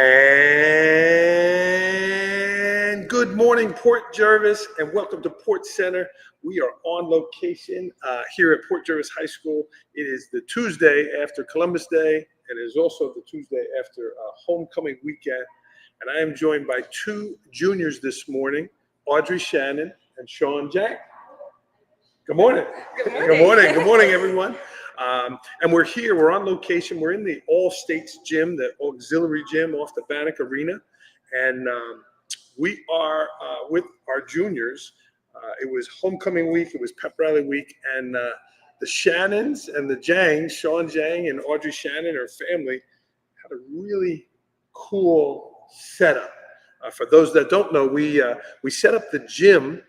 And good morning, Port Jervis, and welcome to Port Center. We are on location here at Port Jervis High School. It is the Tuesday after Columbus Day, and it is also the Tuesday after homecoming weekend. And I am joined by two juniors this morning, Audrey Shannon and Shawn Jiang. Good morning. Good morning. Good morning. Good morning, everyone. And we're here, we're on location. We're in the All States Gym, the auxiliary gym off the Bannock Arena. And we are with our juniors. It was homecoming week, it was pep rally week, and the Shannons and the Jiangs, Shawn Jiang and Audrey Shannon, her family, had a really cool setup. For those that don't know, we set up the gym.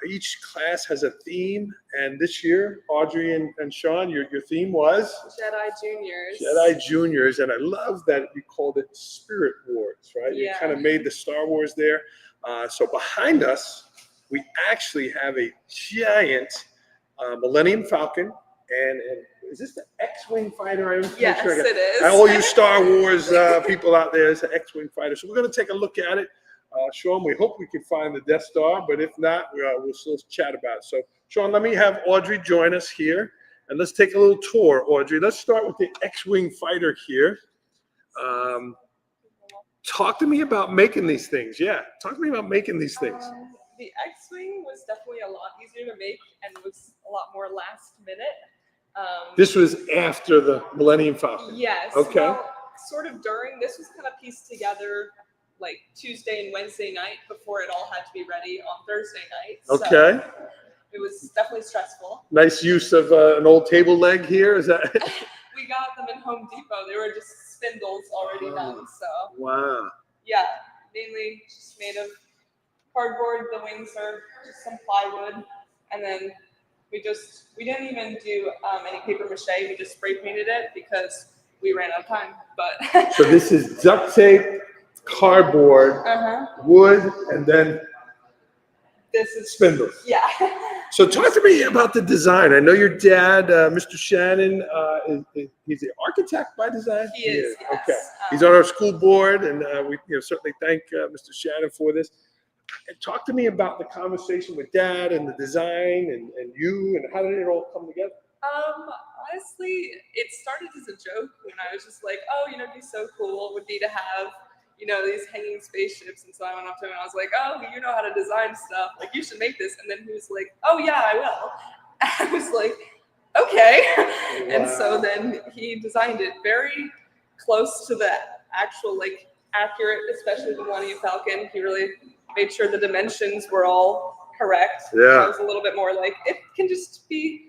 Each class has a theme, and this year, Audrey and Shawn, your theme was? Jedi Juniors. Jedi Juniors, and I love that you called it Spirit Wars, right? Yeah. You kind of made the Star Wars there. So behind us, we actually have a giant Millennium Falcon, and is this the X-Wing fighter? Yes, it is. All you Star Wars people out there, it's an X-Wing fighter. So we're going to take a look at it. Shawn, we hope we can find the Death Star, but if not, we'll still chat about it. So, Shawn, let me have Audrey join us here, and let's take a little tour. Audrey, let's start with the X-Wing fighter here. Talk to me about making these things. Yeah, talk to me about making these things. The X-Wing was definitely a lot easier to make and was a lot more last minute. This was after the Millennium Falcon. Yes. Okay. Well, sort of during. This was kind of pieced together like Tuesday and Wednesday night before it all had to be ready on Thursday night. Okay. So it was definitely stressful. Nice use of an old table leg here. Is that? We got them in Home Depot. They were just spindles already done. So Wow. yeah, mainly just made of cardboard. The wings are just some plywood, and then we didn't even do any paper mache. We just spray painted it because we ran out of time. But So this is duct tape, cardboard, wood, and then this is spindles. Yeah. So talk to me about the design. I know your dad, Mr. Shannon, he's an architect by design? He is, yes. Okay. He's on our school board, and we certainly thank Mr. Shannon for this. And talk to me about the conversation with Dad and the design and you, and how did it all come together? Honestly, it started as a joke when I was just like, oh, it'd be so cool would be to have, these hanging spaceships. And so I went up to him and I was like, oh, you know how to design stuff. Like, you should make this. And then he was like, oh, yeah, I will. I was like, okay. Wow. And so then he designed it very close to the actual, accurate, especially the Millennium Falcon. He really made sure the dimensions were all correct. Yeah. I was a little bit more like, it can just be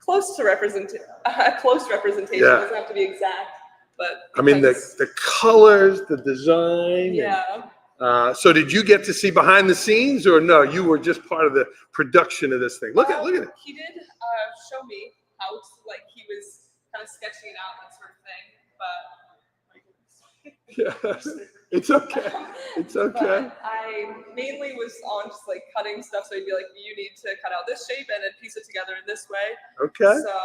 close representation. Yeah. It doesn't have to be exact. But I mean, the colors, the design. Yeah. So did you get to see behind the scenes, or no? You were just part of the production of this thing. Look at it. He did show me how he was kind of sketching it out, that sort of thing. But It's okay. It's okay. But I mainly was on just cutting stuff. So he'd be like, you need to cut out this shape and then piece it together in this way. Okay. So,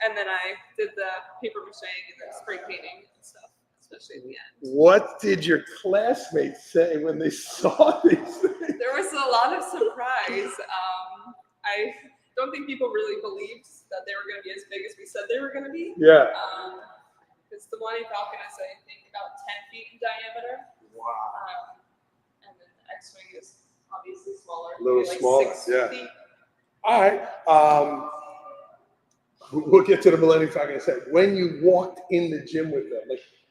and then I did the paper mache and the spray painting and stuff, especially at the end. What did your classmates say when they saw these things? There was a lot of surprise. I don't think people really believed that they were going to be as big as we said they were going to be. Yeah. Because the Millennium Falcon is, I think, about 10 feet in diameter. Wow. And then the X-Wing is obviously smaller. A little smaller, 6 feet. All right. We'll get to the Millennium Falcon in a second. When you walked in the gym with them,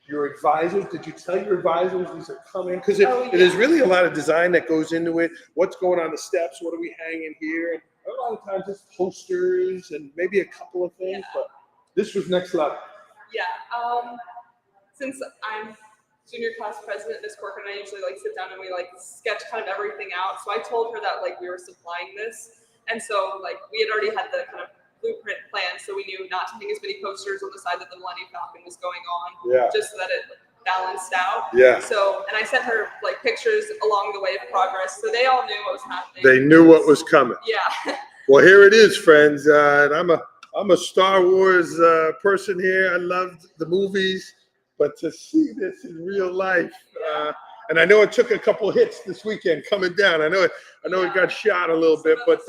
your advisors, did you tell your advisors these are coming? Because there's really a lot of design that goes into it. What's going on the steps? What are we hanging here? And a lot of times it's posters and maybe a couple of things, but this was next level. Yeah. Since I'm junior class president, Miss Corcoran and I usually sit down and we sketch kind of everything out. So I told her that we were supplying this, and so we had already had the kind of blueprint plan, so we knew not to hang as many posters on the side that the Millennium Falcon was going on, just so that it balanced out. Yeah. So, and I sent her pictures along the way of progress, so they all knew what was happening. They knew what was coming. Yeah. Well, here it is, friends. And I'm a Star Wars person here. I loved the movies. but to see this in real life, and I know it took a couple hits this weekend coming down. I know it got shot a little bit, but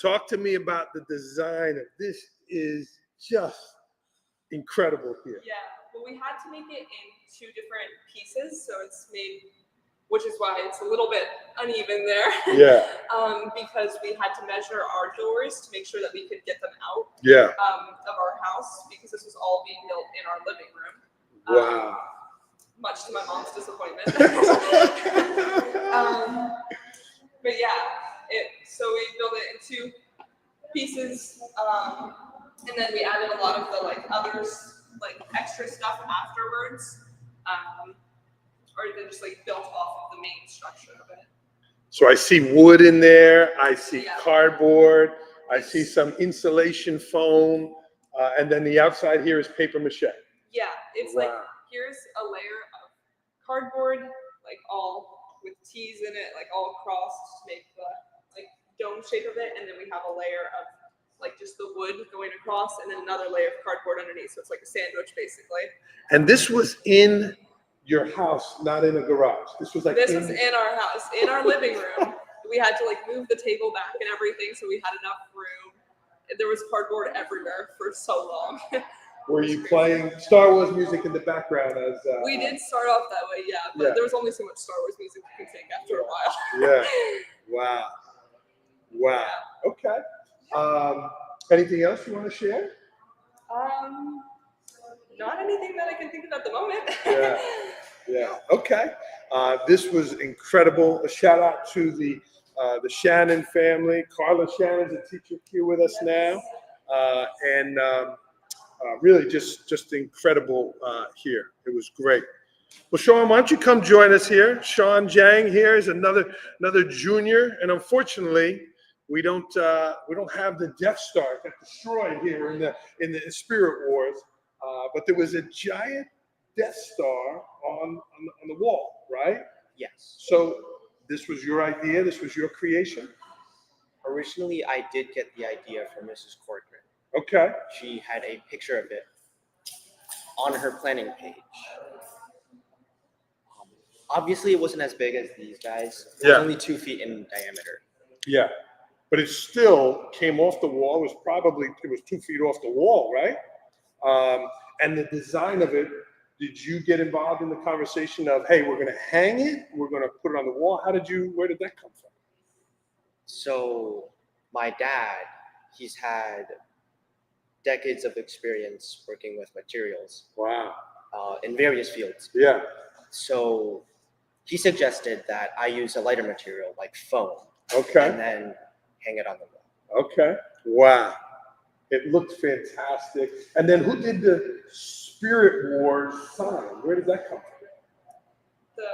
talk to me about the design of this. Is just incredible here. Yeah, well, we had to make it in 2 different pieces, so it's made, which is why it's a little bit uneven there. Yeah. Because we had to measure our doors to make sure that we could get them out. Yeah. Of our house, because this was all being built in our living room. Wow. Much to my mom's disappointment. But yeah, so we built it in 2 pieces, and then we added a lot of the others, extra stuff afterwards, or then just built off of the main structure of it. So I see wood in there. I see cardboard. I see some insulation foam, and then the outside here is paper mache. Yeah, it's here's a layer of cardboard, all with T's in it, all crossed to make the dome shape of it, and then we have a layer of just the wood going across, and then another layer of cardboard underneath, so it's like a sandwich basically. And this was in your house, not in a garage. This was this was in our house, in our living room. We had to move the table back and everything, so we had enough room. There was cardboard everywhere for so long. Were you playing Star Wars music in the background as? We did start off that way, but there was only so much Star Wars music you could take after a while. Yeah. Wow. Wow. Okay. Anything else you want to share? Not anything that I can think of at the moment. Yeah. Okay. This was incredible. A shout out to the Shannon family. Carla Shannon's a teacher here with us now, and really just incredible here. It was great. Well, Shawn, why don't you come join us here? Shawn Jiang here is another junior, and unfortunately, we don't have the Death Star that got destroyed here in the Spirit Wars, but there was a giant Death Star on the wall, right? Yes. So this was your idea. This was your creation. Originally, I did get the idea from Mrs. Corcoran. Okay. She had a picture of it on her planning page. Obviously, it wasn't as big as these guys. It was only 2 feet in diameter. Yeah, but it still came off the wall. It was 2 feet off the wall, right? And the design of it. Did you get involved in the conversation of, hey, we're going to hang it, we're going to put it on the wall? Where did that come from? So my dad, he's had decades of experience working with materials. Wow. In various fields. Yeah. So he suggested that I use a lighter material like foam. Okay. And then hang it on the wall. Okay. Wow. It looked fantastic. And then who did the Spirit Wars sign? Where did that come from?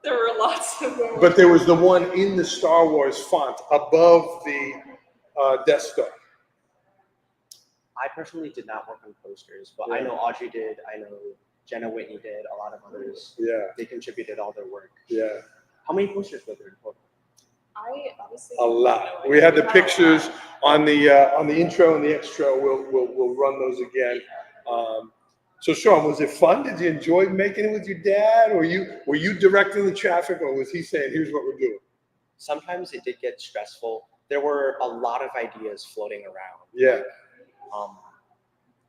There were lots of them. But there was the one in the Star Wars font above the Death Star. I personally did not work on posters, but I know Audrey did. I know Jenna Whitney did. A lot of others. Yeah. They contributed all their work. Yeah. How many posters were there in total? I honestly a lot. We had the pictures on the intro and the extra. We'll run those again. So Shawn, was it fun? Did you enjoy making it with your dad? Were you directing the traffic, or was he saying, "Here's what we're doing"? Sometimes it did get stressful. There were a lot of ideas floating around. Yeah.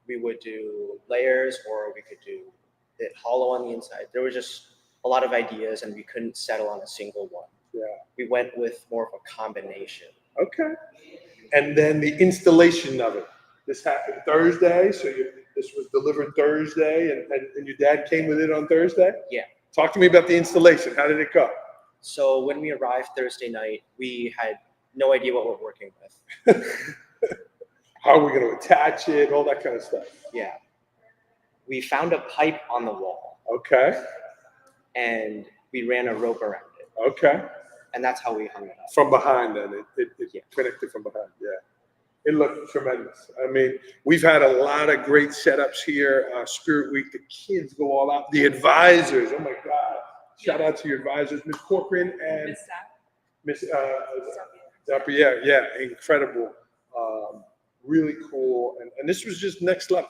We would do layers, or we could do it hollow on the inside. There was just a lot of ideas, and we couldn't settle on a single one. Yeah. We went with more of a combination. Okay. And then the installation of it. This happened Thursday, so this was delivered Thursday, and your dad came with it on Thursday? Yeah. Talk to me about the installation. How did it go? So when we arrived Thursday night, we had no idea what we're working with. How are we going to attach it? All that kind of stuff. Yeah. We found a pipe on the wall. Okay. And we ran a rope around it. Okay. And that's how we hung it up. From behind, then. It connected from behind. Yeah. It looked tremendous. I mean, we've had a lot of great setups here. Spirit Week, the kids go all out. The advisors, oh my God. Shout out to your advisors, Miss Corcoran and Miss Zappier. Yeah, incredible. Really cool. And this was just next level.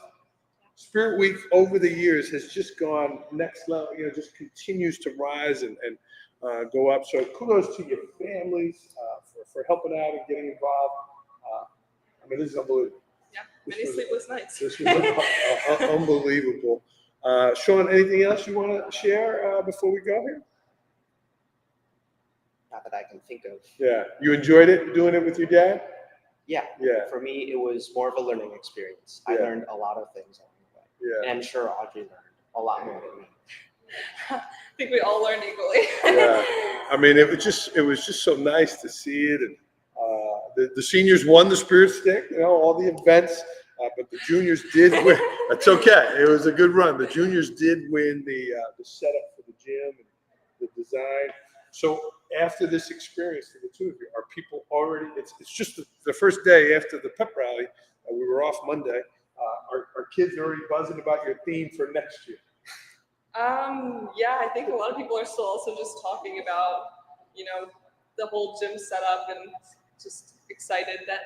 Spirit Week over the years has just gone next level, just continues to rise and go up. So kudos to your families for helping out and getting involved. I mean, this is unbelievable. Yeah, many sleepless nights. This was unbelievable. Shawn, anything else you want to share before we go here? Not that I can think of. Yeah, you enjoyed it doing it with your dad? Yeah. Yeah. For me, it was more of a learning experience. I Yeah. learned a lot of things along the way. Yeah. And I'm sure Audrey learned a lot more than me. I think we all learned equally. Yeah. I mean, it was just so nice to see it, and the seniors won the Spirit Stick, all the events, but the juniors did win. That's okay. It was a good run. The juniors did win the setup for the gym and the design. So after this experience for the two of you, are people already? It's just the first day after the pep rally. We were off Monday. Are kids already buzzing about your theme for next year? Yeah, I think a lot of people are still also just talking about, the whole gym setup and just excited that,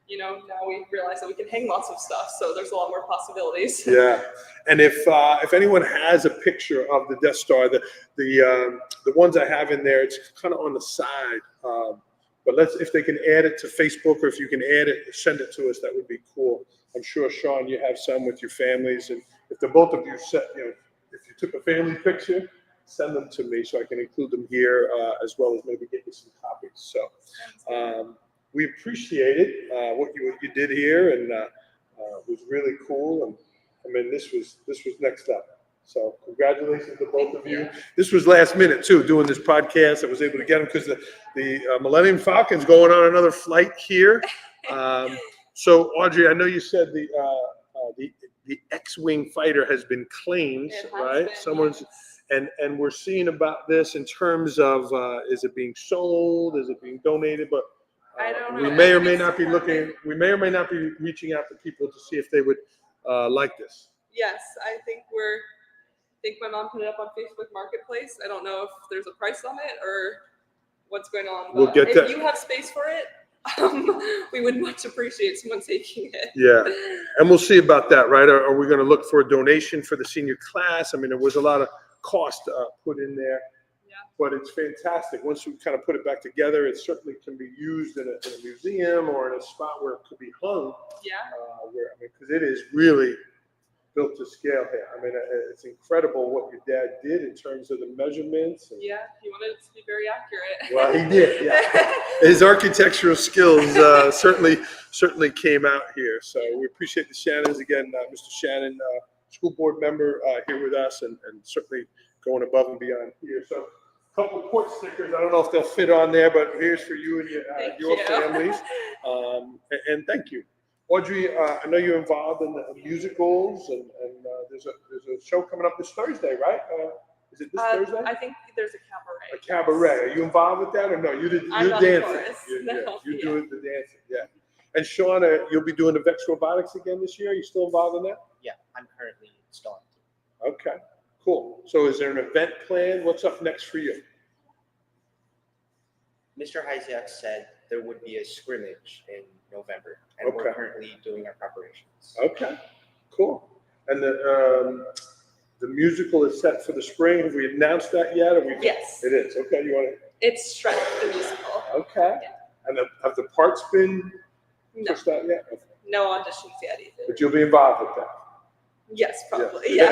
now we realize that we can hang lots of stuff. So there's a lot more possibilities. Yeah, and if anyone has a picture of the Death Star, the ones I have in there, it's kind of on the side. But if they can add it to Facebook, or if you can add it, send it to us. That would be cool. I'm sure, Shawn, you have some with your families, and if the both of you if you took a family picture, send them to me so I can include them here, as well as maybe get you some copies. So we appreciate it, what you did here, and it was really cool. And I mean, this was next up. So congratulations to both of you. This was last minute too, doing this podcast. I was able to get them because the Millennium Falcon's going on another flight here. So Audrey, I know you said the X-wing fighter has been claimed, right? Someone's, and we're seeing about this in terms of is it being sold, is it being donated? But I don't know. we may or may not be looking. We may or may not be reaching out to people to see if they would like this. Yes, I think my mom put it up on Facebook Marketplace. I don't know if there's a price on it or what's going on. But We'll get if that. you have space for it, we would much appreciate someone taking it. Yeah, and we'll see about that, right? Are we going to look for a donation for the senior class? I mean, there was a lot of cost put in there, but it's fantastic. Once we kind of put it back together, it certainly can be used in a museum or in a spot where it could be hung. Yeah. Because it is really built to scale here. I mean, it's incredible what your dad did in terms of the measurements. And, yeah, he wanted it to be very accurate. well, he did. Yeah. His architectural skills certainly came out here. So we appreciate the Shannons again, Mr. Shannon, school board member here with us, and certainly going above and beyond here. So a couple of port stickers. I don't know if they'll fit on there, but here's for you and your families. And thank you. Audrey, I know you're involved in the musicals, and there's a show coming up this Thursday, right? Is it this Thursday? I think there's a cabaret. A cabaret. Are you involved with that or no? You're dancing. You're doing the dancing. Yeah. And Shawn, you'll be doing the Vex Robotics again this year. Are you still involved in that? Yeah, I'm currently still. Okay. Cool. So is there an event planned? What's up next for you? Mr. Hysiak said there would be a scrimmage in November, and we're currently doing our preparations. Okay, cool. And the musical is set for the spring. Have we announced that yet? Yes. It is. Okay, you want to? It's Shrek, the musical. Okay. Yeah. And have the parts been pushed out yet? Okay. No auditions yet either. But you'll be involved with that? Yes, probably. Yeah.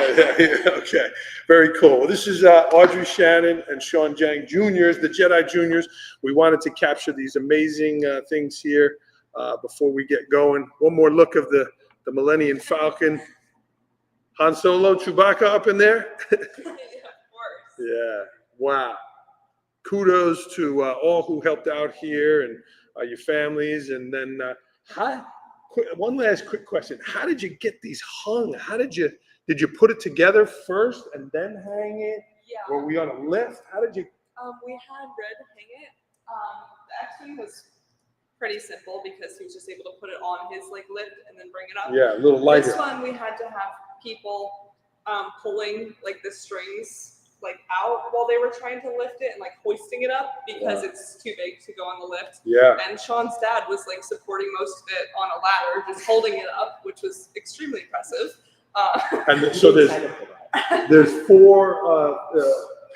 Okay, very cool. Well, this is Audrey Shannon and Shawn Jiang Juniors, the Jedi Juniors. We wanted to capture these amazing things here before we get going. One more look of the Millennium Falcon. Han Solo, Chewbacca up in there. Yeah, of course. Yeah, wow. Kudos to all who helped out here and your families. And then one last quick question. How did you get these hung? Did you put it together first and then hang it? Yeah. Were we on a lift? How did you? We had Red hang it. The X-Wing was pretty simple because he was just able to put it on his lift and then bring it up. Yeah, a little lighter. This one we had to have people pulling the strings out while they were trying to lift it and hoisting it up because it's too big to go on the lift. Yeah. And Shawn's dad was supporting most of it on a ladder, just holding it up, which was extremely impressive. And so there's 4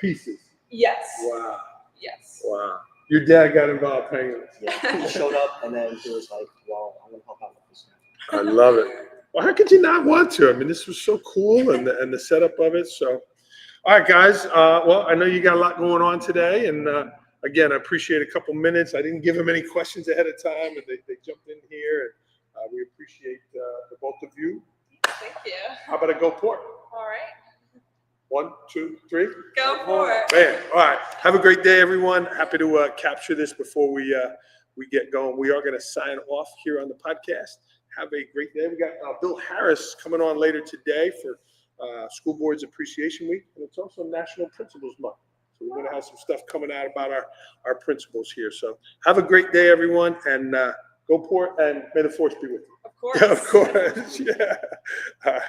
pieces. Yes. Wow. Yes. Wow. Your dad got involved hanging. Yeah, he showed up and then he was like, well, I'm going to help out with this now. I love it. Well, how could you not want to? I mean, this was so cool, and the setup of it. So, all right, guys. Well, I know you got a lot going on today, and again, I appreciate a couple minutes. I didn't give them any questions ahead of time, and they jumped in here, and we appreciate the both of you. Thank you. How about a go port? All right. 1, 2, 3. Go for it. Man, all right. Have a great day, everyone. Happy to capture this before we get going. We are going to sign off here on the podcast. Have a great day. We got Bill Harris coming on later today for School Boards Appreciation Week, and it's also National Principals Month. So we're going to have some stuff coming out about our principals here. So have a great day, everyone, and go port, and may the force be with you. Of course. Of course. Yeah. All right.